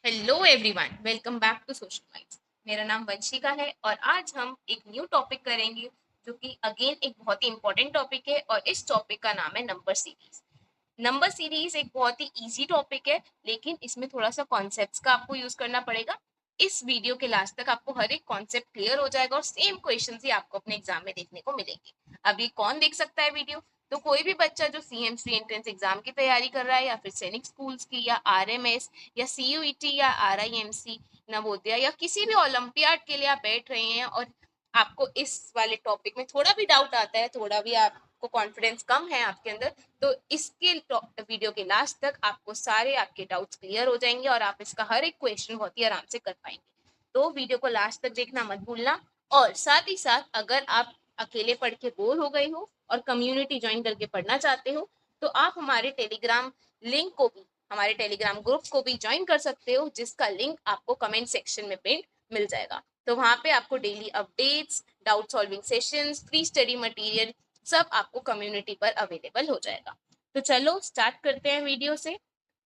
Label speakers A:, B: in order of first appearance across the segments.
A: Hello everyone, welcome back to social minds. मेरा नाम वंशिका है और आज हम एक न्यू टॉपिक करेंगे जो कि अगेन एक बहुत ही इंपॉर्टेंट टॉपिक है और इस टॉपिक का नाम है नंबर सीरीज। नंबर सीरीज एक बहुत ही इजी टॉपिक है, लेकिन इसमें थोड़ा सा कॉन्सेप्ट्स का आपको यूज करना पड़ेगा। इस वीडियो के लास्ट तक आपको हर एक कॉन्सेप्ट क्लियर हो जाएगा और सेम क्वेश्चन ही आपको अपने एग्जाम में देखने को मिलेंगे। अब ये कौन देख सकता है वीडियो? तो कोई भी बच्चा जो सीएमसी एंट्रेंस एग्जाम की तैयारी कर रहा है या फिर सैनिक स्कूल्स की या आरएमएस या सीयूईटी या आरआईएमसी नवोदया या किसी भी ओलंपियाड के लिए आप बैठ रहे हैं और आपको इस वाले टॉपिक में थोड़ा भी डाउट आता है, थोड़ा भी आपको कॉन्फिडेंस कम है आपके अंदर, तो इसके वीडियो के लास्ट तक आपको सारे आपके डाउट्स क्लियर हो जाएंगे और आप इसका हर एक क्वेश्चन बहुत ही आराम से कर पाएंगे। तो वीडियो को लास्ट तक देखना मत भूलना। और साथ ही साथ अगर आप अकेले पढ़ के बोर हो गए हो और कम्युनिटी ज्वाइन करके पढ़ना चाहते हो तो आप हमारे टेलीग्राम लिंक को भी, हमारे टेलीग्राम ग्रुप को भी ज्वाइन कर सकते हो, जिसका लिंक आपको कमेंट सेक्शन में पिन मिल जाएगा। तो वहां पे आपको daily updates, doubt solving sessions, free study material सब आपको कम्युनिटी पर अवेलेबल हो जाएगा। तो चलो स्टार्ट करते हैं वीडियो से।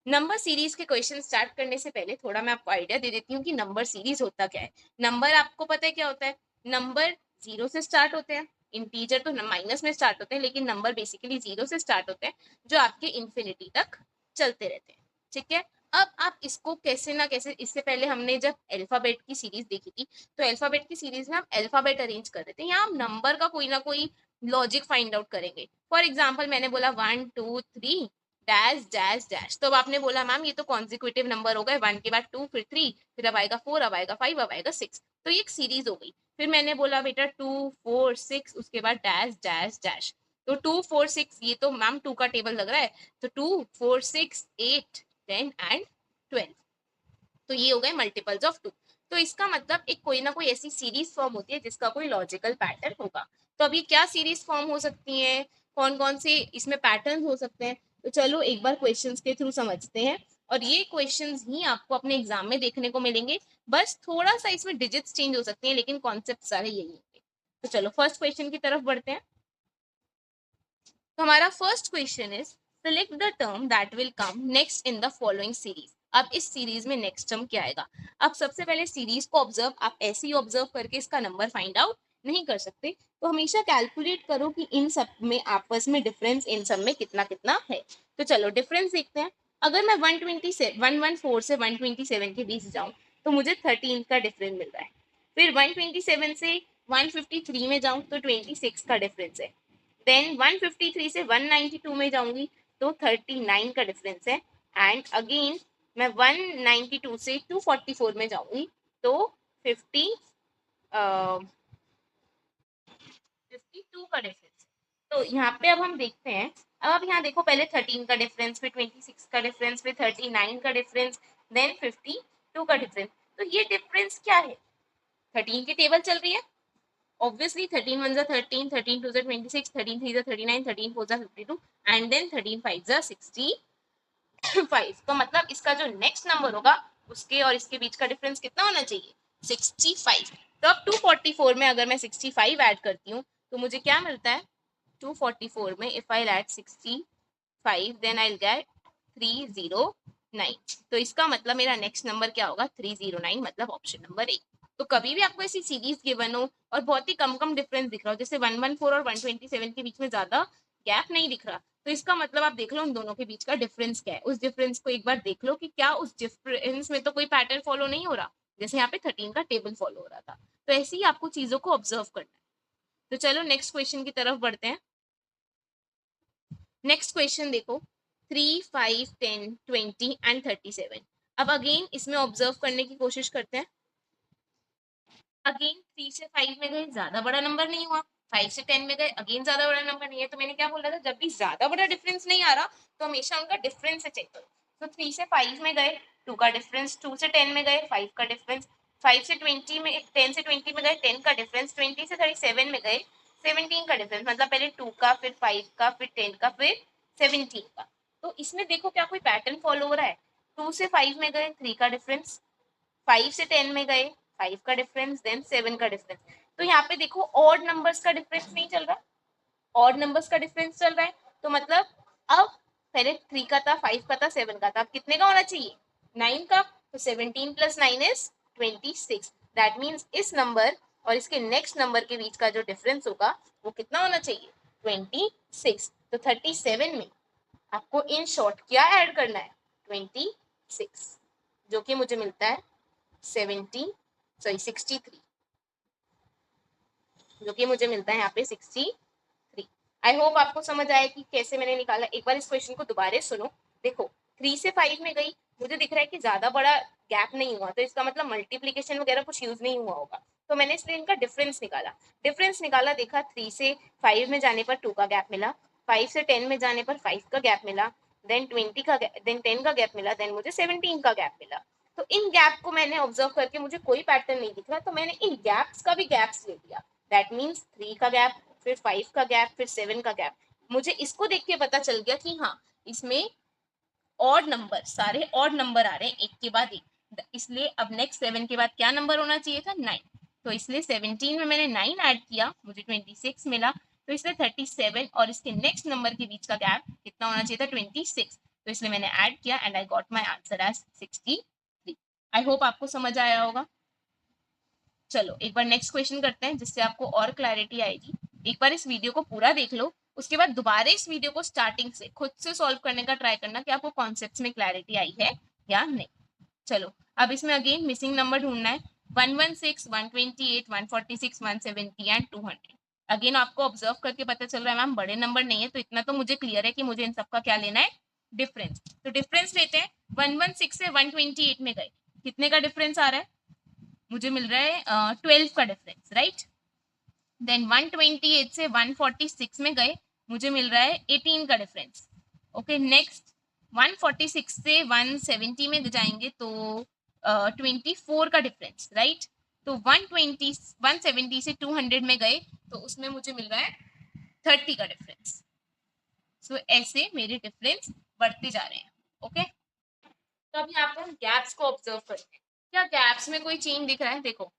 A: नंबर सीरीज के क्वेश्चन स्टार्ट करने से पहले थोड़ा मैं आपको आइडिया दे देती हूँ कि नंबर सीरीज होता क्या है। नंबर आपको पता है क्या होता है? नंबर जीरो से स्टार्ट होते हैं, इंटीजर तो माइनस में स्टार्ट होते हैं, लेकिन नंबर बेसिकली जीरो से स्टार्ट होते हैं जो आपके इंफिनिटी तक चलते रहते हैं। ठीक है, अब आप इसको कैसे ना कैसे, इससे पहले हमने जब अल्फाबेट की सीरीज देखी थी तो अल्फाबेट की सीरीज में हम अल्फाबेट अरेंज कर रहे थे, यहाँ हम नंबर का कोई ना कोई लॉजिक फाइंड आउट करेंगे। फॉर एग्जाम्पल मैंने बोला 1 2 3 डैश डैश डैश, तो अब आपने बोला मैम ये तो कॉन्जिक्यूटिव नंबर हो गए, 1 के बाद 2 फिर 3 फिर अब आएगा 4 अब आएगा 5 अब आएगा 6, तो ये एक सीरीज हो गई। फिर मैंने बोला बेटा 2 4 6 उसके बाद डैश डैश डैश, तो 2 4 6 ये तो मैम 2 का टेबल लग रहा है, तो 2 4 6 8 10 एंड 12, तो ये हो गए मल्टीपल्स ऑफ 2। तो इसका मतलब एक कोई ना कोई ऐसी सीरीज फॉर्म होती है जिसका कोई लॉजिकल पैटर्न होगा। तो अभी क्या सीरीज फॉर्म हो सकती है, कौन कौन से इसमें पैटर्न हो सकते हैं, तो चलो एक बार क्वेश्चंस के थ्रू समझते हैं। और ये क्वेश्चंस ही आपको अपने एग्जाम में देखने को मिलेंगे, बस थोड़ा सा इसमें डिजिट्स चेंज हो सकती हैं लेकिन कॉन्सेप्ट सारे यही होंगे। तो चलो फर्स्ट क्वेश्चन की तरफ बढ़ते हैं। तो हमारा first question is select the term that will come next in the following series. अब इस सीरीज में नेक्स्ट टर्म क्या आएगा? अब सबसे पहले सीरीज को ऑब्जर्व, आप ऐसे ही ऑब्जर्व करके इसका नंबर फाइंड आउट नहीं कर सकते, तो हमेशा कैलकुलेट करो कि इन सब में आपस में डिफरेंस इन सब में कितना कितना है। तो चलो डिफरेंस देखते हैं। अगर मैं 114 से 127 के बीच जाऊं तो मुझे 13 का डिफरेंस मिल रहा है। फिर 127 से 153 में जाऊं तो 26 का डिफरेंस है। देन 153 से 192 में जाऊंगी तो 39 का डिफरेंस है। एंड अगेन मैं 192 से 244 में जाऊंगी तो 52 का डिफरेंस। तो यहाँ पे अब हम देखते हैं। अब आप यहाँ देखो, पहले 13 का डिफरेंस, फिर 26 का डिफरेंस, फिर 39 का डिफरेंस, देन 52 का डिफरेंस। तो ये डिफरेंस क्या है? 13 की टेबल चल रही है, obviously 13 1 जा 13, 13 2 जा 26, 13 3 जा 39, 13 4 जा 52 एंड देन 13 5 जा 65। तो मतलब इसका जो नेक्स्ट नंबर होगा उसके और इसके बीच का डिफरेंस कितना होना चाहिए? 65। तो अब 244 में अगर मैं 65 ऐड करती हूँ तो मुझे क्या मिलता है? 244 में if I add 65 then I will get 309। तो इसका मतलब मेरा नेक्स्ट नंबर क्या होगा? 309, मतलब ऑप्शन नंबर ए। तो कभी भी आपको ऐसी सीरीज गिवन हो और बहुत ही कम कम डिफरेंस दिख रहा हो, जैसे 114 और 127 के बीच में ज्यादा गैप नहीं दिख रहा, तो इसका मतलब आप देख लो उन दोनों के बीच का डिफरेंस क्या है। उस डिफरेंस को एक बार देख लो कि क्या उस डिफरेंस में तो कोई पैटर्न फॉलो नहीं हो रहा, जैसे यहाँ पे 13 का टेबल फॉलो हो रहा था। तो ऐसे ही आपको चीजों को ऑब्जर्व करना है। तो चलो नेक्स्ट क्वेश्चन की तरफ बढ़ते हैं। नेक्स्ट क्वेश्चन देखो, 3 5 10 20 एंड 37। अब अगेन इसमें ऑब्जर्व करने की कोशिश करते हैं। अगेन 3 से 5 में गए, ज्यादा बड़ा नंबर नहीं हुआ। 5 से 10 में गए, अगेन ज्यादा बड़ा नंबर नहीं है। तो मैंने क्या बोला था, जब भी ज्यादा बड़ा डिफरेंस नहीं आ रहा तो हमेशा उनका डिफरेंस से चेक करो। तो 3 से 5 में गए, 2 का डिफरेंस, 2 से 10 में गए, 5 का डिफरेंस, 5 से 20 में, 10 से 20 में गए, 10 का डिफरेंस, 20 से 37 में गए, 17 का डिफरेंस, मतलब पहले 2 का, फिर 5 का, फिर 10 का, फिर 17 का। तो इसमें देखो क्या कोई पैटर्न फॉलो हो रहा है? 2 से 5 में गए, 3 का डिफरेंस, 5 से 10 में गए, 5 का डिफरेंस, देन 7 का डिफरेंस। तो यहाँ पे देखो ऑड नंबर्स का डिफरेंस नहीं चल रहा, ऑड नंबर्स का डिफरेंस चल रहा है। तो मतलब अब पहले 3 का था, 5 का था, 7 का था, अब कितने का होना चाहिए? 9 का। तो 17 प्लस 9 इज 26। दैट मीन्स इस नंबर और इसके नेक्स्ट नंबर के बीच का जो डिफरेंस होगा वो कितना होना चाहिए, 26। तो 37 में आपको इन शॉर्ट क्या ऐड करना है, 26, जो कि मुझे मिलता है 63, जो कि मुझे मिलता है यहाँ पे 63। आई होप आपको समझ आया कि कैसे मैंने निकाला। एक बार इस क्वेश्चन को दोबारा सुनो। देखो 3 से 5 में गई, मुझे दिख रहा है कि ज्यादा बड़ा गैप नहीं हुआ, तो इसका मतलब मल्टीप्लीकेशन वगैरह कुछ यूज नहीं हुआ होगा। तो मैंने इसलिए इनका डिफरेंस निकाला, देखा 3 से 5 में जाने पर 2 का गैप मिला, 5 से 10 में जाने पर 5 का गैप मिला, देन 10 का गैप मिला, देन मुझे 17 का गैप मिला। तो इन गैप को मैंने ऑब्जर्व करके मुझे कोई पैटर्न नहीं दिख रहा, तो मैंने इन गैप्स का भी गैप्स ले लिया। दैट मीन्स 3 का गैप, फिर 5 का गैप, फिर 7 का गैप। मुझे इसको देख के पता चल गया कि हाँ इसमें ऑड नंबर, सारे ऑड नंबर आ रहे हैं एक के बाद एक, इसलिए अब नेक्स्ट 7 के बाद क्या नंबर होना चाहिए था, 9। तो इसलिए 17 में मैंने 9 ऐड किया, मुझे 26 मिला। तो इसलिए 37 और इसके नेक्स्ट नंबर के बीच का गैप कितना होना चाहिए था, 26। तो इसलिए मैंने ऐड किया and I got my answer as 63। I hope आपको समझ आया होगा। चलो एक बार नेक्स्ट क्वेश्चन करते हैं जिससे आपको और क्लैरिटी आएगी। एक बार इस वीडियो को पूरा देख लो, उसके बाद दोबारा इस वीडियो को स्टार्टिंग से खुद से सॉल्व करने का ट्राई करना कि आपको कॉन्सेप्ट्स में क्लैरिटी आई है या नहीं। चलो अब इसमें अगेन मिसिंग नंबर ढूंढना है। 116, 128, 146, 170 एंड 200। अगेन आपको ऑब्जर्व करके पता चल रहा है मैम बड़े नंबर नहीं है, तो इतना तो मुझे क्लियर है कि मुझे इन सबका क्या लेना है, डिफरेंस। तो डिफरेंस लेते हैं। 116 से 128 में गए, कितने का डिफरेंस आ रहा है, मुझे मिल रहा है 12 का डिफरेंस, राइट। देन 128 से 146 में गए, मुझे मिल रहा है 18 का डिफरेंस। ओके नेक्स्ट 146 से 170 में जाएंगे तो 24 का डिफरेंस, राइट। तो 170 से 200 में गए तो उसमें मुझे मिल रहा है 30 का डिफरेंस। सो ऐसे मेरे डिफरेंस बढ़ते जा रहे हैं। ओके तो अब यहाँ पर हम गैप्स को ऑब्जर्व करते हैं। क्या गैप्स में कोई चेंज दिख रहा है, देखो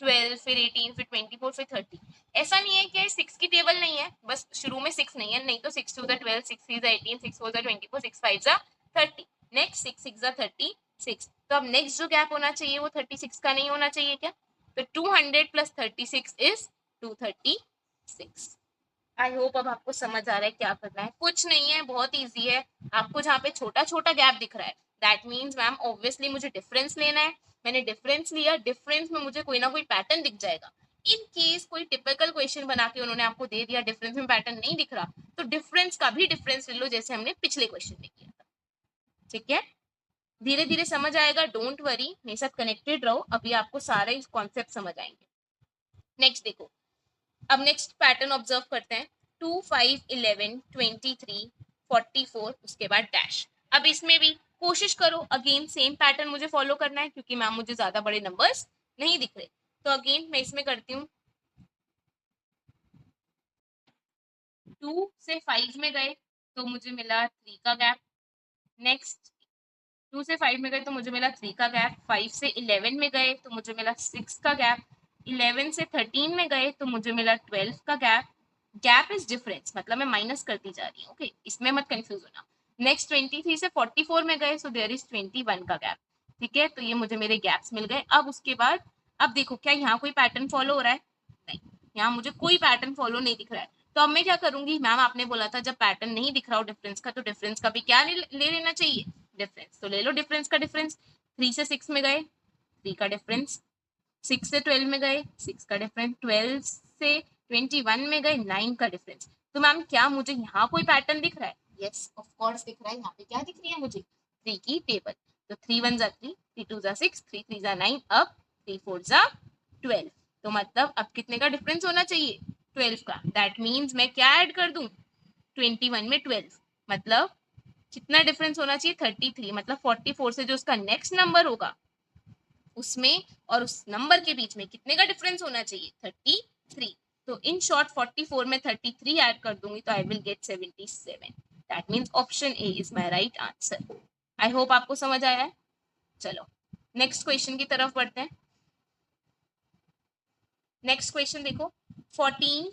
A: 12, फिर 18, फिर 24, फिर 30। ऐसा नहीं है कि 6 की टेबल नहीं है, बस शुरू में 6 नहीं है, नहीं तो 6 2 12, 6 3 18, 6 4 24, 6 5 30, नेक्स्ट 6 6 36। तो अब नेक्स्ट जो गैप होना चाहिए वो 36 का नहीं होना चाहिए क्या, तो 200 प्लस 36 इज 236। आई होप अब आपको समझ आ रहा है क्या करना है, कुछ नहीं है, बहुत ईजी है। आपको जहाँ पे छोटा छोटा गैप दिख रहा है दैट मीन्स मैम ऑब्वियसली मुझे डिफरेंस लेना है। मैंने डिफरेंस लिया, डिफरेंस में मुझे कोई ना कोई पैटर्न दिख जाएगा। इन केस कोई टिपिकल क्वेश्चन बना के उन्होंने आपको दे दिया, डिफरेंस में पैटर्न नहीं दिख रहा, तो डिफरेंस का भी डिफरेंस ले लो जैसे हमने पिछले क्वेश्चन में किया था। ठीक है, धीरे धीरे समझ आएगा, डोंट वरी, मेरे साथ कनेक्टेड रहो, अभी आपको सारे कॉन्सेप्ट समझ आएंगे। नेक्स्ट देखो, अब नेक्स्ट पैटर्न ऑब्जर्व करते हैं। 2, 5, 11, 23, 44, उसके बाद डैश। अब इसमें भी कोशिश करो अगेन सेम पैटर्न मुझे फॉलो करना है, क्योंकि मैम मुझे ज्यादा बड़े नंबर्स नहीं दिख रहे। तो अगेन मैं इसमें करती हूँ, 2 से 5 में गए तो मुझे मिला 3 का गैप, नेक्स्ट 2 से 5 में गए तो मुझे मिला 3 का गैप, 5 से 11 में गए तो मुझे मिला 6 का गैप, 11 से 13 में गए तो मुझे मिला 12 का गैप। गैप इज डिफरेंस, मतलब मैं माइनस करती जा रही हूँ, ओके इसमें मत कंफ्यूज होना। नेक्स्ट 23 से 44 में गए, सो देयर इज 21 का गैप। ठीक है, तो ये मुझे मेरे गैप्स मिल गए। अब उसके बाद अब देखो क्या यहाँ कोई पैटर्न फॉलो हो रहा है, नहीं, यहाँ मुझे कोई पैटर्न फॉलो नहीं दिख रहा है। तो अब मैं क्या करूंगी, मैम आपने बोला था जब पैटर्न नहीं दिख रहा हो डिफरेंस का, तो डिफरेंस का भी क्या ले लेना चाहिए, डिफरेंस। तो ले लो डिफरेंस का डिफरेंस। 3 से 6 में गए, 3 का डिफरेंस, 6 से 12 में गए, 6 का डिफरेंस, 12 से 21 में गए, 9 का डिफरेंस। तो मैम क्या मुझे यहाँ कोई पैटर्न दिख रहा है, यस ऑफ कोर्स दिख रहा है। यहाँ पे क्या दिख रही है मुझे, 3 की टेबल। तो 3 1 जा 3, 3 2 जा 6, 3 3 जा 9, अब 3 4 जा 12। तो मतलब अब कितने का डिफरेंस होना चाहिए, 12 का। दैट मीन्स मैं क्या ऐड कर दूं, 21 में 12, मतलब कितना डिफरेंस होना चाहिए, 33। मतलब 44 से जो उसका नेक्स्ट नंबर होगा उसमें और उस नंबर के बीच में कितने का डिफरेंस होना चाहिए, 33। तो इन शॉर्ट 44 में 33 ऐड कर दूंगी तो आई will gate 77। That means option A is my right answer. I hope आपको समझ आया है। चलो नेक्स्ट क्वेश्चन की तरफ बढ़ते हैं। नेक्स्ट क्वेश्चन देखो, 14,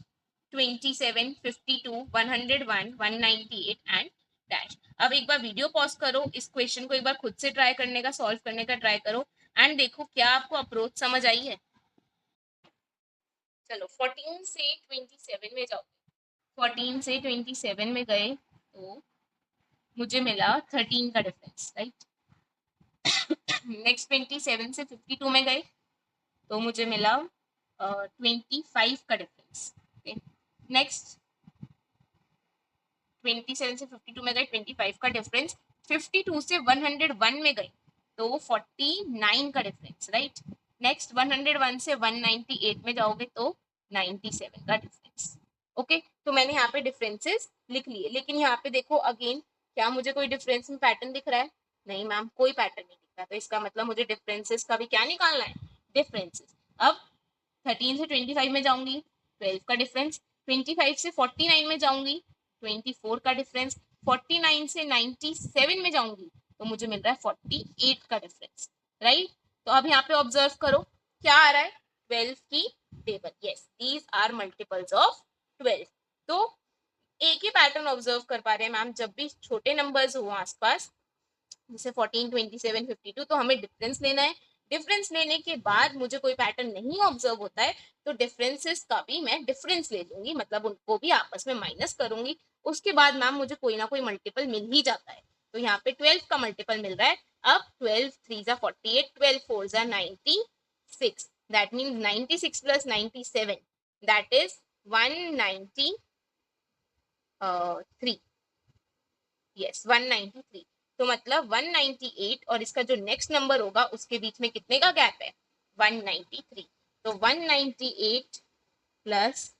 A: 27, 52, 101, 198 एंड डैश। अब एक बार वीडियो पॉज करो, इस क्वेश्चन को एक बार खुद से ट्राई करने का, सॉल्व करने का ट्राई करो एंड देखो क्या आपको अप्रोच समझ आई है। चलो 14 से 27 में जाओ। 14 से 27 में गए तो मुझे मिला 13 का डिफरेंस, राइट। नेक्स्ट 27 से 52 में गए तो मुझे मिला 25 का डिफरेंस। नेक्स्ट 27 से 52 में गए, 25 का डिफरेंस। 52 से 101 में गए तो 49 का डिफरेंस, राइट। नेक्स्ट 101 से 198 में जाओगे तो 97 का डिफरेंस। ओके, तो मैंने यहाँ पे डिफरेंसेस लिख लिए, लेकिन यहाँ पे देखो अगेन, क्या मुझे कोई डिफरेंस में पैटर्न दिख रहा है? नहीं मैम, कोई पैटर्न नहीं दिख रहा। तो इसका मतलब मुझे डिफरेंसेस का भी क्या निकालना है? डिफरेंसेस। अब 13 से 25 में जाऊंगी, 12 का डिफरेंस। 25 से 49 में जाऊंगी, 24 का डिफरेंस। 49 से 97 में जाऊंगी तो मुझे मिल रहा है 48 का डिफरेंस, राइट। तो अब यहाँ पे ऑब्जर्व करो क्या आ रहा है, 12 की table. Yes, these are multiples of 12। तो एक ही पैटर्न ऑब्जर्व कर पा रहे हैं मैम, जब भी छोटे नंबर्स हो आसपास, जैसे 14, 27, 52, तो हमें डिफरेंस लेना है। डिफरेंस लेने के बाद मुझे कोई पैटर्न नहीं ऑब्जर्व होता है तो डिफरेंसेस का भी मैं डिफरेंस ले लूंगी, मतलब उनको भी आपस में माइनस करूंगी। उसके बाद मैम मुझे कोई ना कोई मल्टीपल मिल ही जाता है। तो यहाँ पे 12 का मल्टीपल मिल रहा है। अब 12 3 जा 48, 12 4 जा 96, that means 96 plus 97, that is 193। Yes, 193। तो मतलब 198 और इसका जो नेक्स्ट नंबर होगा उसके बीच में कितने का गैप है? 193। तो 198 प्लस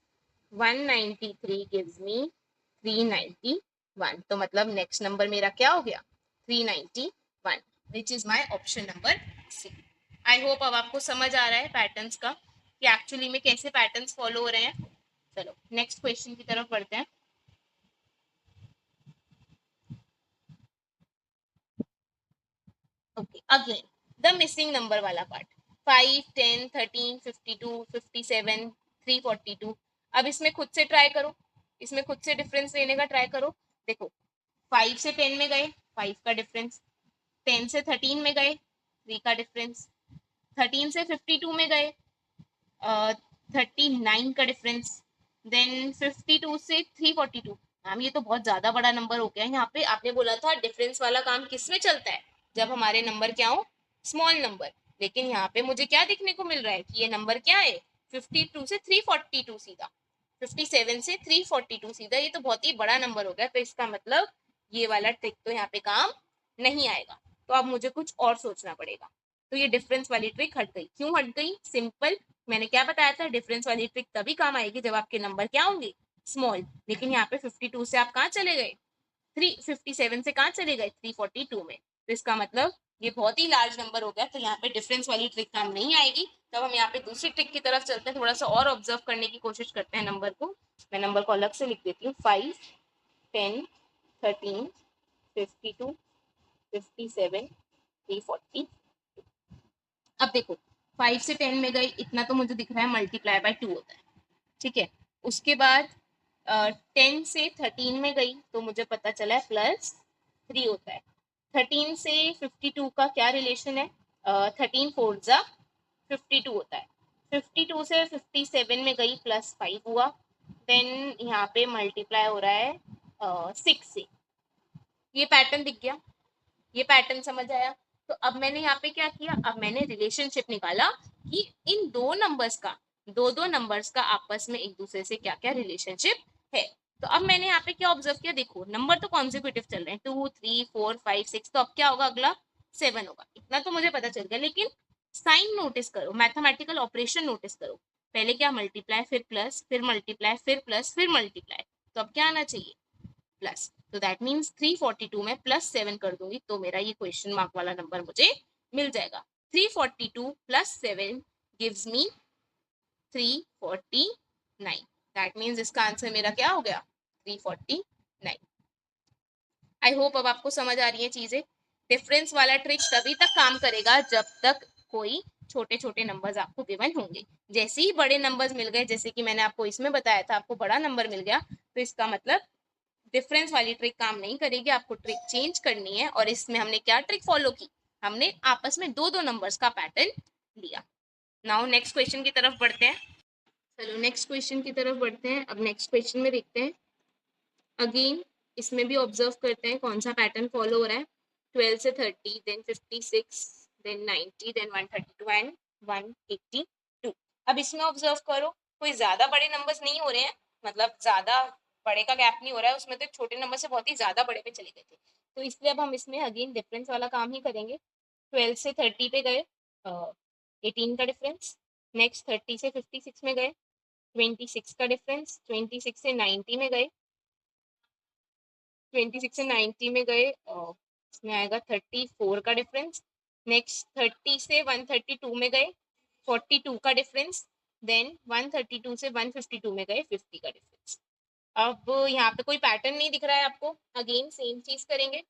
A: 193 गिव्स मी 391। तो मतलब नेक्स्ट नंबर मेरा क्या हो गया? 391, which is my option number C. I hope अब आपको समझ आ रहा है पैटर्न्स का कि एक्चुअली में कैसे पैटर्न्स फॉलो हो रहे हैं। चलो नेक्स्ट क्वेश्चन की तरफ बढ़ते हैं। Okay, again the missing number वाला पार्ट, 5, 10, 13, 52, 57, 342। अब इसमें खुद से ट्राई करो, इसमें खुद से डिफरेंस लेने का ट्राई करो। देखो 5 से 10 में गए, 5 का डिफरेंस। 10 से 13 में गए, 3 का डिफरेंस। 13 से 52 में गए, 39 का डिफरेंस। देन 52 से 342। मैम ये तो बहुत ज्यादा बड़ा नंबर हो गया। यहाँ पे आपने बोला था डिफरेंस वाला काम किस में चलता है? जब हमारे नंबर क्या हो? Small number. लेकिन यहाँ पे मुझे क्या देखने को मिल रहा है कि ये नंबर क्या है? 52 से 342 सीधा, 57 से 342 सीधा। ये तो बहुत ही बड़ा नंबर हो गया। तो इसका मतलब ये वाला ट्रिक तो यहाँ पे काम नहीं आएगा। तो अब मुझे कुछ और सोचना पड़ेगा। तो ये डिफरेंस वाली ट्रिक हट गई। क्यों हट गई? सिंपल, मैंने क्या बताया था, डिफरेंस वाली ट्रिक तभी काम आएगी जब आपके नंबर क्या होंगे? स्मॉल। लेकिन यहाँ पे 52 से आप कहाँ चले गए? 357 से कहाँ चले गए? 342 में। तो इसका मतलब ये बहुत ही लार्ज नंबर हो गया। तो यहाँ पे डिफरेंस वाली ट्रिक काम नहीं आएगी। तब हम यहाँ पे दूसरी ट्रिक की तरफ चलते हैं, थोड़ा सा और ऑब्जर्व करने की कोशिश करते हैं नंबर को। मैं नंबर को अलग से लिख देती हूँ। 5, 10, 13, 52, 57, 340। अब देखो 5 से 10 में गए, इतना तो मुझे दिख रहा है मल्टीप्लाई बाय 2 होता है, ठीक है। उसके बाद 10 से 13 में गई तो मुझे पता चला है +3 होता है। 13 से 52 का क्या रिलेशन है? 13 4 जा 52 होता है। 52 से 57 में गई, +5 हुआ। देन यहाँ पे मल्टीप्लाई हो रहा है 6 से। ये पैटर्न दिख गया, ये पैटर्न समझ आया। तो अब मैंने यहाँ पे क्या किया? अब मैंने रिलेशनशिप निकाला कि इन दो दो नंबर्स का आपस में एक दूसरे से क्या क्या रिलेशनशिप है। तो अब मैंने यहाँ पे क्या ऑब्जर्व किया? देखो नंबर तो कॉन्जिक्यूटिव चल रहे हैं, 2, 3, 4, 5, 6। तो अब क्या होगा? अगला 7 होगा। इतना तो मुझे पता चल गया, लेकिन साइन नोटिस करो, मैथमेटिकल ऑपरेशन नोटिस करो। पहले क्या? मल्टीप्लाई, फिर प्लस, फिर मल्टीप्लाई, फिर प्लस, फिर मल्टीप्लाई। तो अब क्या आना चाहिए? प्लस। तो दैट मीन्स 342 में +7 कर दूंगी तो मेरा ये क्वेश्चन मार्क वाला नंबर मुझे मिल जाएगा। 342 + 7 गिव्स मी 349। दैट मीन्स इसका आंसर मेरा क्या हो गया? 349। आई होप अब आपको समझ आ रही है चीजें। डिफरेंस वाला ट्रिक तभी तक काम करेगा जब तक कोई छोटे छोटे नंबर्स आपको गिवन होंगे। जैसे ही बड़े नंबर्स मिल गए, जैसे कि मैंने आपको इसमें बताया था, आपको बड़ा नंबर मिल गया, तो इसका मतलब डिफरेंस वाली ट्रिक काम नहीं करेगी, आपको ट्रिक चेंज करनी है। और इसमें हमने क्या ट्रिक फॉलो की, हमने आपस में दो दो नंबर्स का पैटर्न लिया। नाउ नेक्स्ट क्वेश्चन की तरफ बढ़ते हैं। चलो नेक्स्ट क्वेश्चन की तरफ बढ़ते हैं। अब नेक्स्ट क्वेश्चन में देखते हैं, अगेन इसमें भी ऑब्जर्व करते हैं कौन सा पैटर्न फॉलो हो रहा है। 12 से 30, देन 56, देन 90, देन 132 एंड 182। अब इसमें ऑब्जर्व करो, कोई ज्यादा बड़े नंबर्स नहीं हो रहे हैं, मतलब ज्यादा बड़े का गैप नहीं हो रहा है, उसमें तो छोटे नंबर से बहुत ही ज्यादा बड़े पे चले गए थे। तो इसलिए अब हम इसमें अगेन डिफरेंस वाला काम ही करेंगे। 12 से 30 पे गए, 18 का डिफरेंस। नेक्स्ट 30 से 56 में गए, 26 का डिफरेंस। 26 से 90 में गए, 26 से 90 में गए, इसमें आएगा 34 का डिफरेंस। नेक्स्ट 30 से 132 में गए, 42 का डिफरेंस। देन 132 से 152 में गए, 50 का डिफरेंस। अब यहाँ पे कोई पैटर्न नहीं दिख रहा है आपको, अगेन सेम चीज करेंगे।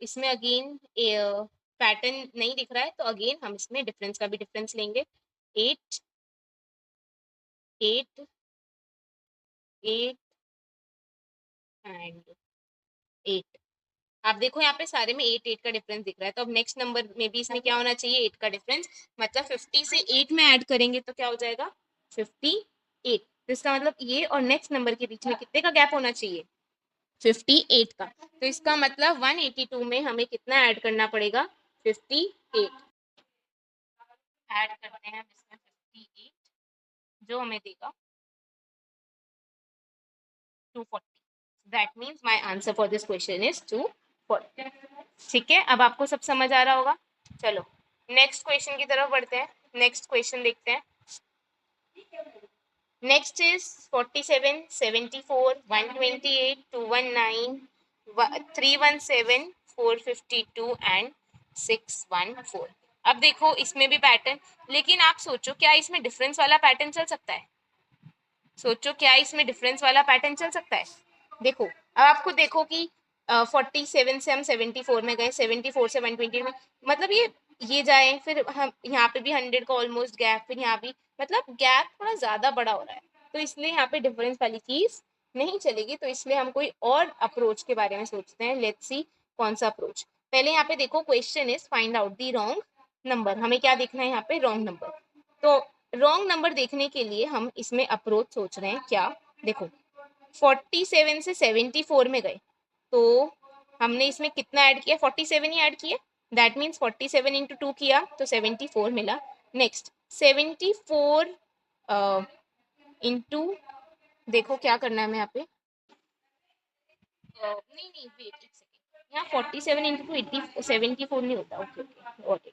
A: इसमें अगेन पैटर्न नहीं दिख रहा है, तो अगेन हम इसमें डिफरेंस का भी डिफरेंस लेंगे। 8, 8, 8 एंड 8। आप देखो यहाँ पे सारे में 8 8 का डिफरेंस दिख रहा है, तो अब नेक्स्ट नंबर में भी इसमें क्या होना चाहिए, 8 का डिफरेंस। मतलब 50 से 8 में ऐड करेंगे तो क्या हो जाएगा, 58। तो इसका मतलब ये और नेक्स्ट नंबर के बीच में कितने का गैप होना चाहिए, 58 का। तो इसका मतलब 182 में हमें कितना ऐड करना पड़ेगा, 58 ऐड करते हैं इसमें 58, जो हमें देगा 240। That means my answer for this question is 240। ठीक है, अब आपको सब समझ आ रहा होगा। चलो नेक्स्ट क्वेश्चन की तरफ बढ़ते हैं। नेक्स्ट क्वेश्चन देखते हैं। Next is 47, 74, 128, 219, 317, 452 and 614। अब देखो इसमें भी पैटर्न, लेकिन आप सोचो क्या इसमें डिफरेंस वाला पैटर्न चल सकता है, सोचो क्या इसमें डिफरेंस वाला पैटर्न चल सकता है। देखो अब आपको देखो कि 47 से हम 74 में गए, 74 से 120 में, मतलब ये जाए, फिर हम यहाँ पे भी 100 का ऑलमोस्ट गैप, फिर यहाँ भी, मतलब गैप थोड़ा ज्यादा बड़ा हो रहा है, तो इसलिए यहाँ पे डिफरेंस वाली चीज नहीं चलेगी। तो इसलिए हम कोई और अप्रोच के बारे में सोचते हैं। लेट्स सी कौन सा अप्रोच। पहले यहाँ पे देखो, question is find out the wrong number. हमें क्या देखना है यहाँ पे, रॉन्ग नंबर। तो रॉन्ग नंबर देखने के लिए हम इसमें अप्रोच सोच रहे हैं क्या। देखो 47 से 74 में गए, तो हमने इसमें कितना ऐड किया, 47 ही ऐड किया। दैट मीन्स 47 इंटू 2 किया तो 74 मिला। नेक्स्ट 74 इंटू, देखो क्या करना है हमें यहाँ पे, नहीं नहीं वेट एक सेकेंड, यहाँ 47 इंटू 74 नहीं होता। ओके ओके,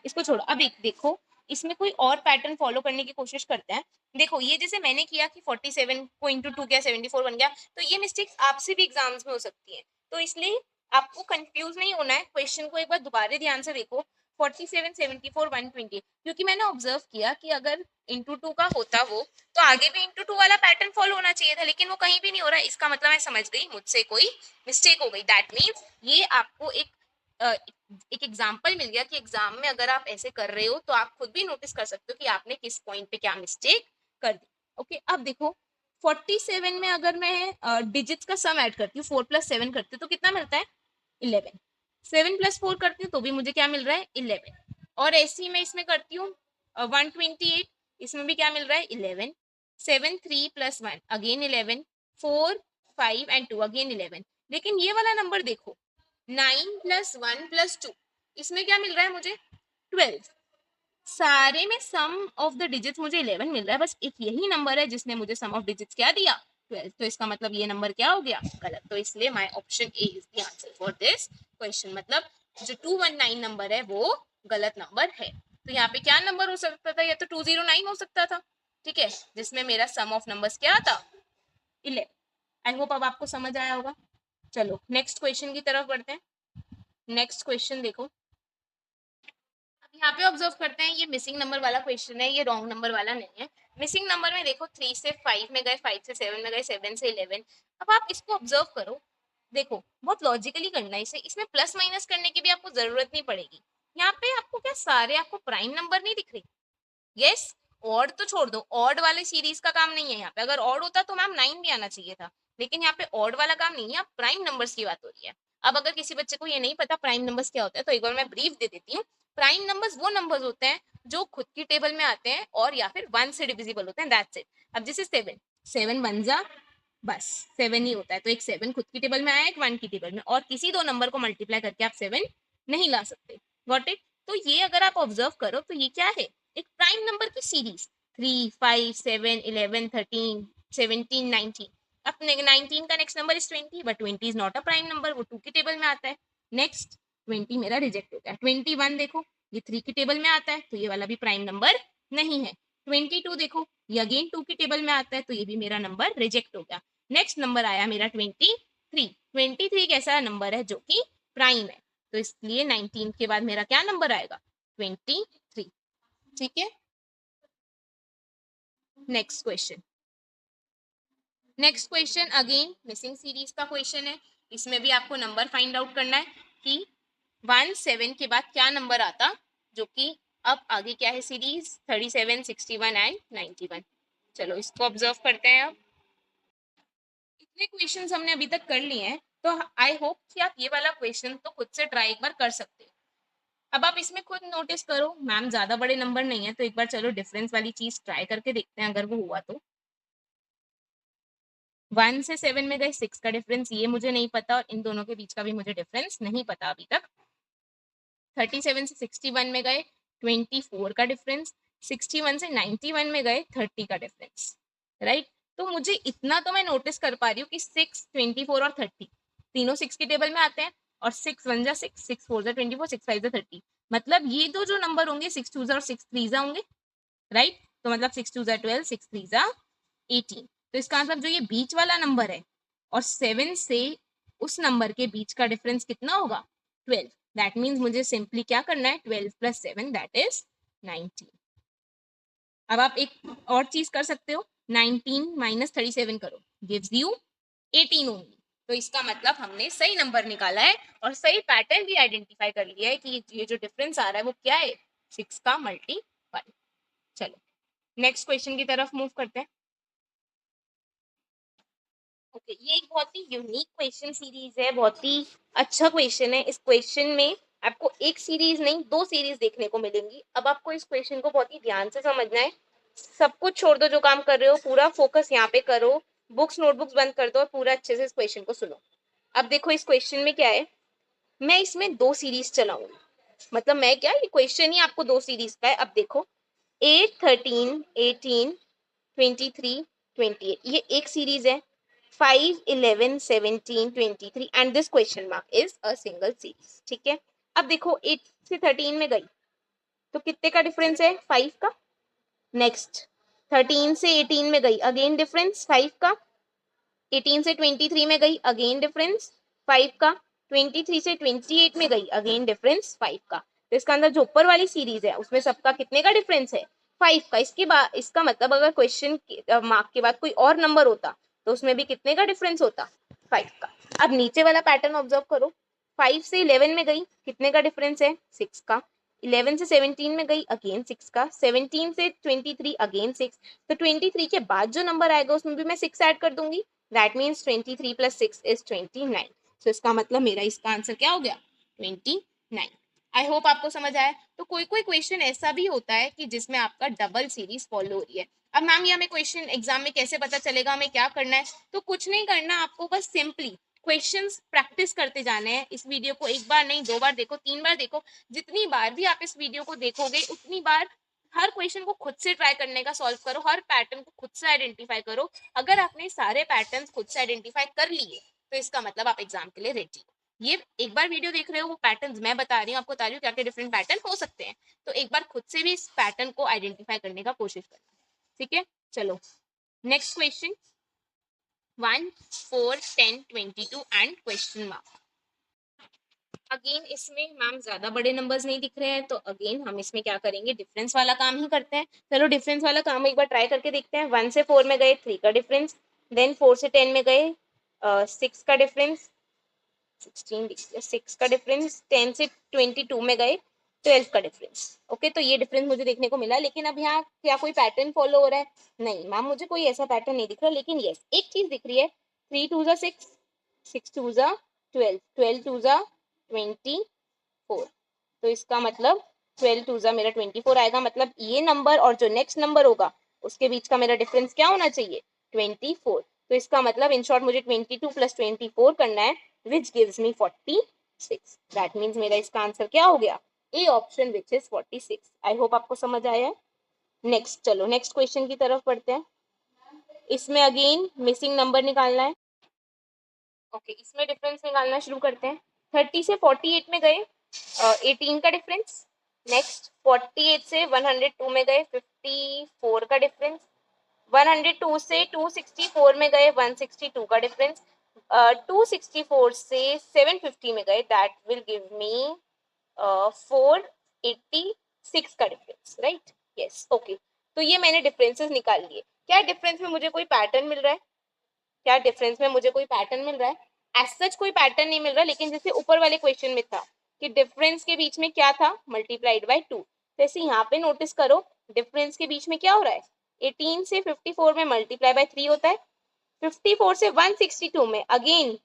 A: इसको छोड़ो। अब एक देखो, इसमें कोई और पैटर्न फॉलो करने की कोशिश करते हैं। देखो ये जैसे मैंने किया कि 47 को इंटू 2 किया, 74 बन गया, तो ये मिस्टेक्स आपसे भी एग्जाम्स में हो सकती है। तो इसलिए आपको कंफ्यूज नहीं होना है, क्वेश्चन को एक बार दोबारा ध्यान से देखो। 47, 74, 120, क्योंकि मैंने ऑब्जर्व किया कि अगर इंटू 2 का होता वो, तो आगे भी इंटू 2 वाला पैटर्न फॉलो होना चाहिए था, लेकिन वो कहीं भी नहीं हो रहा है। इसका मतलब मैं समझ गई, मुझसे कोई मिस्टेक हो गई। दैट मीन्स ये आपको एक एग्जाम्पल मिल गया कि एग्जाम में अगर आप ऐसे कर रहे हो तो आप खुद भी नोटिस कर सकते हो कि आपने किस पॉइंट पे क्या मिस्टेक कर दी। ओके, अब देखो 47 में अगर मैं डिजिट्स का सम ऐड करती हूँ, 4 + 7 करती हूँ तो कितना मिलता है, 11। 7 + 4 करती हूँ तो भी मुझे क्या मिल रहा है, 11। और ऐसे ही मैं इसमें करती हूँ 128, इसमें भी क्या मिल रहा है, 11। 7, 3 + 1 अगेन 11, 4, 5 एंड 2 अगेन 11। लेकिन ये वाला नंबर देखो, 9 + 1 + 2, इसमें क्या मिल रहा है मुझे, 12। सारे में सम ऑफ द डिजिट्स मुझे 11 मिल रहा है, बस एक यही नंबर है जिसने मुझे सम ऑफ डिजिट्स क्या दिया, 12। तो इसका मतलब ये नंबर क्या हो गया, गलत। तो इसलिए my option A is the answer for this question. मतलब जो 219 नंबर है वो गलत नंबर है। तो यहाँ पे क्या नंबर हो सकता था, या तो 209 हो सकता था, ठीक है, जिसमें मेरा सम ऑफ नंबर्स क्या था, 11। आई होप अब आपको समझ आया होगा। चलो नेक्स्ट क्वेश्चन की तरफ बढ़ते हैं। नेक्स्ट क्वेश्चन देखो, यहाँ पे ऑब्जर्व करते हैं, ये मिसिंग नंबर वाला क्वेश्चन है, ये रॉन्ग नंबर वाला नहीं है। मिसिंग नंबर में देखो 3 से 5 में गए, 5 से 7 में गए, 7 से 11। अब आप इसको ऑब्जर्व करो, देखो बहुत लॉजिकली करना है इसे, इसमें प्लस माइनस करने की भी आपको जरूरत नहीं पड़ेगी। यहाँ पे आपको क्या सारे आपको प्राइम नंबर नहीं दिख रहे, यस, ऑड तो छोड़ दो, ऑड वाले सीरीज का काम नहीं है यहाँ पे। अगर ऑड होता तो मैम 9 भी आना चाहिए था, लेकिन यहाँ पे ऑड वाला काम नहीं है, यहाँ प्राइम नंबर्स की बात हो रही है। अब अगर किसी बच्चे को ये नहीं पता प्राइम नंबर्स क्या होता है, तो एक बार मैं ब्रीफ दे देती हूँ। प्राइम नंबर्स वो नंबर्स होते हैं जो खुद की टेबल में आते हैं और या फिर 1 से डिविजिबल होते हैं, दैट्स इट। अब जैसे 7, 7 वन जा बस 7 ही होता है, तो एक 7 खुद की टेबल में आया, एक 1 की टेबल में, और किसी दो नंबर को मल्टीप्लाई करके आप 7 नहीं ला सकते। Got it? तो ये अगर आप ऑब्जर्व करो तो ये क्या है, एक प्राइम नंबर की सीरीज। 3, 5, 7, 11, 13, 17, 19। अब 19 का next number is 20, but 20 is not a prime number, वो 2 की टेबल में आता है। नेक्स्ट 20 मेरा रिजेक्ट हो गया। 21 देखो, ये 3 की टेबल में आता है, तो ये वाला भी प्राइम नंबर नहीं है। 22 देखो, ये अगेन 2 की टेबल में आता है, तो ये भी मेरा नंबर रिजेक्ट हो गया। नेक्स्ट नंबर आया मेरा 23। 23 कैसा नंबर है जो कि प्राइम है, तो इसलिए 19 के बाद मेरा क्या नंबर आएगा, 23। ठीक है। Next question. Next question again missing series का क्वेश्चन है। इसमें भी आपको नंबर फाइंड आउट करना है कि 1 7 के बाद क्या नंबर आता, जो कि अब आगे क्या है सीरीज 37, 61 एंड 91। चलो इसको ऑब्जर्व करते हैं। अब इतने क्वेश्चंस हमने अभी तक कर लिए हैं, तो आई होप कि आप ये वाला क्वेश्चन तो खुद से ट्राई एक बार कर सकते हो। अब आप इसमें खुद नोटिस करो, मैम ज्यादा बड़े नंबर नहीं है, तो एक बार चलो डिफरेंस वाली चीज ट्राई करके देखते हैं अगर वो हुआ तो। 1 से 7 में गए 6 का डिफरेंस ये मुझे नहीं पता, और इन दोनों के बीच का भी मुझे डिफरेंस नहीं पता अभी तक। 37 से 61 में गए 24 का डिफरेंस, 61 से 91 में गए 30 का डिफरेंस, राइट। तो मुझे इतना तो मैं नोटिस कर पा रही हूँ कि 6, 24 और 30 तीनों 6 की टेबल में आते हैं, और 6 1 जा 6, 6 4 जा 24, 6 5 जा 30। मतलब ये दो जो नंबर होंगे 6 2 जा और 6 3 जा होंगे, राइट। तो मतलब 6 2 जा 12, 6 3 जा 18। तो इसका मतलब जो ये बीच वाला नंबर है और 7 से उस नंबर के बीच का डिफरेंस कितना होगा, 12। दैट मीन्स मुझे सिंपली क्या करना है, 12 प्लस 7 दैट इज 19। अब आप एक और चीज कर सकते हो, 19 माइनस 37 करो, गिव्स यू 18 ओनली। तो इसका मतलब हमने सही नंबर निकाला है और सही पैटर्न भी आइडेंटिफाई कर लिया है कि ये जो डिफरेंस आ रहा है वो क्या है, 6 का मल्टीपल। चलो नेक्स्ट क्वेश्चन की तरफ मूव करते हैं। ओके, ये एक बहुत ही यूनिक क्वेश्चन सीरीज है, बहुत ही अच्छा क्वेश्चन है। इस क्वेश्चन में आपको एक सीरीज नहीं 2 सीरीज देखने को मिलेंगी। अब आपको इस क्वेश्चन को बहुत ही ध्यान से समझना है। सब कुछ छोड़ दो जो काम कर रहे हो, पूरा फोकस यहाँ पे करो, बुक्स नोटबुक्स बंद कर दो और पूरा अच्छे से इस क्वेश्चन को सुनो। अब देखो इस क्वेश्चन में क्या है, मैं इसमें 2 सीरीज चलाऊंगी। मतलब मैं क्या, ये क्वेश्चन ही आपको 2 सीरीज का है। अब देखो 8, 13, 18, 23, 28 ये एक सीरीज है। 5, 11, 17, 23 and this question mark is a single series. ठीक है। अब देखो 8 से 13 में गई तो कितने का डिफरेंस है, 5 का। नेक्स्ट 13 से 18 में गई, अगेन डिफरेंस 5 का। 18 से 23 में गई, अगेन डिफरेंस 5 का। 23 से 28 में गई, अगेन डिफरेंस 5 का। तो इसका अंदर जो ऊपर वाली सीरीज है उसमें सबका कितने का डिफरेंस है, 5 का। इसके बाद इसका मतलब अगर क्वेश्चन मार्क के बाद कोई और नंबर होता तो उसमें भी कितने का डिफरेंस होता, 5 का। अब नीचे वाला पैटर्न ऑब्जर्व करो, 5 से 11 में गई, कितने का डिफरेंस है, 6 का। 11 से 17 में गई, अगेन 6 का। 17 से 23 अगेन 6। तो 23 के बाद जो नंबर आएगा उसमें भी मैं 6 ऐड कर दूंगी। That means 23 plus 6 is 29। सो इसका मतलब मेरा इसका आंसर क्या हो गया, 29। आई होप आपको समझ आया। तो कोई कोई क्वेश्चन ऐसा भी होता है कि जिसमें आपका डबल सीरीज फॉलो हो रही है। अब मैम ये हमें क्वेश्चन एग्जाम में कैसे पता चलेगा, हमें क्या करना है, तो कुछ नहीं करना, आपको बस सिंपली क्वेश्चंस प्रैक्टिस करते जाने हैं। इस वीडियो को एक बार नहीं 2 बार देखो, 3 बार देखो, जितनी बार भी आप इस वीडियो को देखोगे उतनी बार हर क्वेश्चन को खुद से ट्राई करने का सॉल्व करो, हर पैटर्न को खुद से आइडेंटिफाई करो। अगर आपने सारे पैटर्न्स खुद से आइडेंटिफाई कर लिए तो इसका मतलब आप एग्जाम के लिए रेडी हो। ये एक बार वीडियो देख रहे हो, वो पैटर्न्स मैं बता रही हूँ, आपको बता रही हूँ क्या क्या डिफरेंट पैटर्न हो सकते हैं, तो एक बार खुद से भी इस पैटर्न को आइडेंटिफाई करने का कोशिश करना। ठीक है, चलो next question. 1, 4, 10, 22 and question mark. Again इसमें मैम ज्यादा बड़े नंबर्स नहीं दिख रहे हैं, तो अगेन हम इसमें क्या करेंगे, डिफरेंस वाला काम ही करते हैं। चलो डिफरेंस वाला काम एक बार ट्राई करके देखते हैं। 1 से 4 में गए 3 का डिफरेंस, देन 4 से 10 में गए 6 का डिफरेंस, 16 6 का डिफरेंस, 10 से 22 में गए 12 का डिफरेंस। ओके, तो ये डिफरेंस मुझे देखने को मिला, लेकिन अब यहाँ क्या कोई पैटर्न फॉलो हो रहा है? नहीं मैम, मुझे कोई ऐसा पैटर्न नहीं दिख रहा, लेकिन यस एक चीज दिख रही है, 3 2 जा 6, 6 2 जा 12, 12 2 जा 24। तो इसका मतलब 12 2 जा मेरा 24 आएगा, मतलब ये नंबर और जो नेक्स्ट नंबर होगा उसके बीच का मेरा डिफरेंस क्या होना चाहिए? 24। तो इसका मतलब इन शॉर्ट मुझे 22 प्लस 24 करना है, which gives me 46। That means मेरा इसका आंसर क्या हो गया? A option, which is 46। I hope आपको समझ आया है। नेक्स्ट, चलो नेक्स्ट क्वेश्चन की तरफ बढ़ते हैं। इसमें अगेन मिसिंग नंबर निकालना है। ओके, इसमें डिफरेंस निकालना शुरू करते हैं। 30 से 48 में गए 18 का डिफरेंस। नेक्स्ट 48 से 102 में गए 54 का डिफरेंस। 102 से 264 में गए 162 का डिफरेंस। 264 से 750 में गए, दैट विल गिव मी 486 का डिफरेंस, राइट? Yes, okay. तो ये मैंने डिफरेंसेस निकाल लिए। क्या डिफरेंस में मुझे कोई पैटर्न मिल रहा है? क्या डिफरेंस में मुझे कोई पैटर्न मिल रहा है? एज सच कोई पैटर्न नहीं मिल रहा, लेकिन जैसे ऊपर वाले क्वेश्चन में था कि डिफरेंस के बीच में क्या था? Multiplied by 2। जैसे यहाँ पे नोटिस करो, डिफरेंस के बीच में क्या हो रहा है? 18 से 54 में मल्टीप्लाई बाय 3 होता है। 54 से 162 में अगेन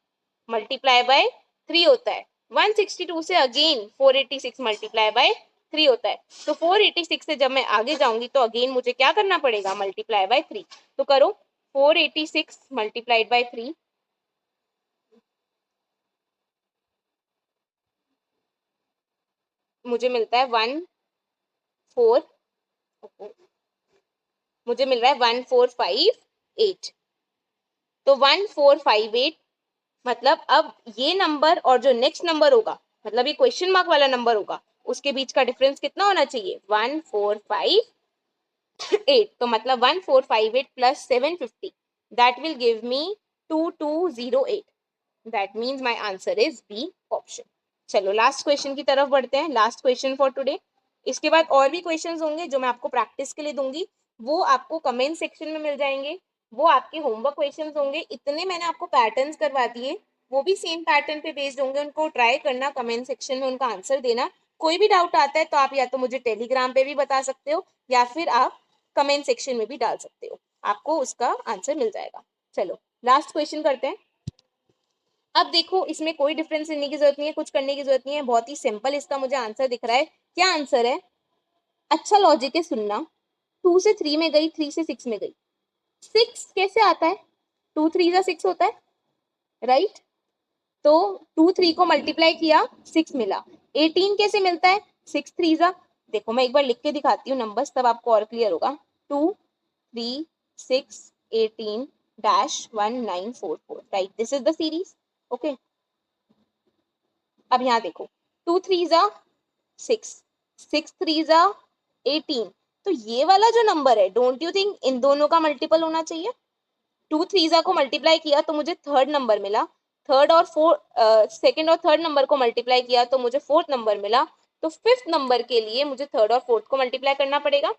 A: मल्टीप्लाई बाय 3 होता है। 162 से अगेन 486 मल्टीप्लाई बाय 3 होता है। तो 486 से जब मैं आगे जाऊंगी तो अगेन मुझे क्या करना पड़ेगा? Multiply by 3। तो करो, 486 मल्टीप्लाइड बाय 3, मुझे मिलता है 1 4, मुझे मिल रहा है 1458। तो 1458 मतलब अब ये नंबर और जो नेक्स्ट नंबर होगा, मतलब ये क्वेश्चन मार्क वाला नंबर होगा, उसके बीच का डिफरेंस कितना होना चाहिए? 1458। तो मतलब 1458 plus 750, that will give me 2208। That means my answer is B option. चलो लास्ट क्वेश्चन की तरफ बढ़ते हैं, लास्ट क्वेश्चन फॉर टुडे। इसके बाद और भी क्वेश्चंस होंगे जो मैं आपको प्रैक्टिस के लिए दूंगी, वो आपको कमेंट सेक्शन में मिल जाएंगे। वो आपके होमवर्क क्वेश्चंस होंगे। इतने मैंने आपको पैटर्न्स करवा दिए, वो भी सेम पैटर्न पे बेस्ड होंगे। उनको ट्राई करना, कमेंट सेक्शन में उनका आंसर देना। कोई भी डाउट आता है तो आप या तो मुझे टेलीग्राम पे भी बता सकते हो, या फिर आप कमेंट सेक्शन में भी डाल सकते हो, आपको उसका आंसर मिल जाएगा। चलो लास्ट क्वेश्चन करते हैं। अब देखो, इसमें कोई डिफरेंस लेने की जरूरत नहीं है, कुछ करने की जरूरत नहीं है, बहुत ही सिंपल इसका मुझे आंसर दिख रहा है। क्या आंसर है? अच्छा लॉजिक है, सुनना। 2 से 3 में गई, 3 से 6 में गई। 6 कैसे आता है? 2 3 जा 6 होता है, राइट? तो 2 3 को मल्टीप्लाई किया, 6 मिला। 18 कैसे मिलता है? 6 3 जा, देखो मैं एक बार लिख के दिखाती हूँ नंबर्स, तब आपको और क्लियर होगा। 2 3 6 18 dash 1944, right? This is the series. Okay, अब यहाँ देखो, 2 3 जा 6, 6 3 जा 18। तो ये वाला जो नंबर है, डोंट यू थिंक इन दोनों का मल्टीपल होना चाहिए? 2 3 जा को मल्टीप्लाई किया तो मुझे थर्ड नंबर मिला। थर्ड और फोर्थ, सेकंड और थर्ड नंबर को मल्टीप्लाई किया तो मुझे फोर्थ नंबर मिला। तो फिफ्थ नंबर के लिए मुझे थर्ड और फोर्थ को मल्टीप्लाई करना पड़ेगा,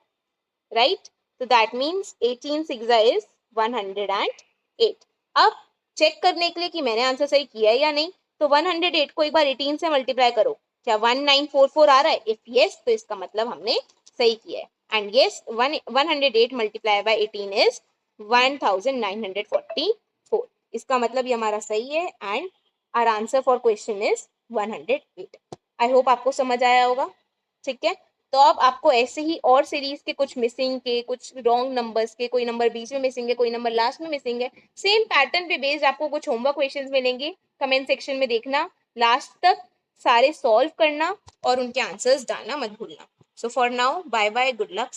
A: राइट? तो दैट मीन्स 18 6 इज 108। अब चेक करने के लिए कि मैंने आंसर सही किया है या नहीं, तो 108 को एक बार 18 से मल्टीप्लाई करो, क्या 1944 आ रहा है? इफ यस, तो इसका मतलब हमने सही किया है। And yes, 108 multiply by 18 is 1944। इसका मतलब ये हमारा सही है, and our answer for question is 108। I hope आपको समझ आया होगा, ठीक है? तो अब आपको ऐसे ही और सीरीज के कुछ मिसिंग के, कुछ रॉन्ग नंबर्स के, कोई नंबर बीच में मिसिंग है, कोई नंबर लास्ट में मिसिंग है, सेम पैटर्न पे बेस्ड आपको कुछ होमवर्क क्वेश्चंस मिलेंगे। कमेंट सेक्शन में देखना, लास्ट तक सारे सॉल्व करना और उनके आंसर्स डालना मत भूलना। So for now, bye bye, good luck.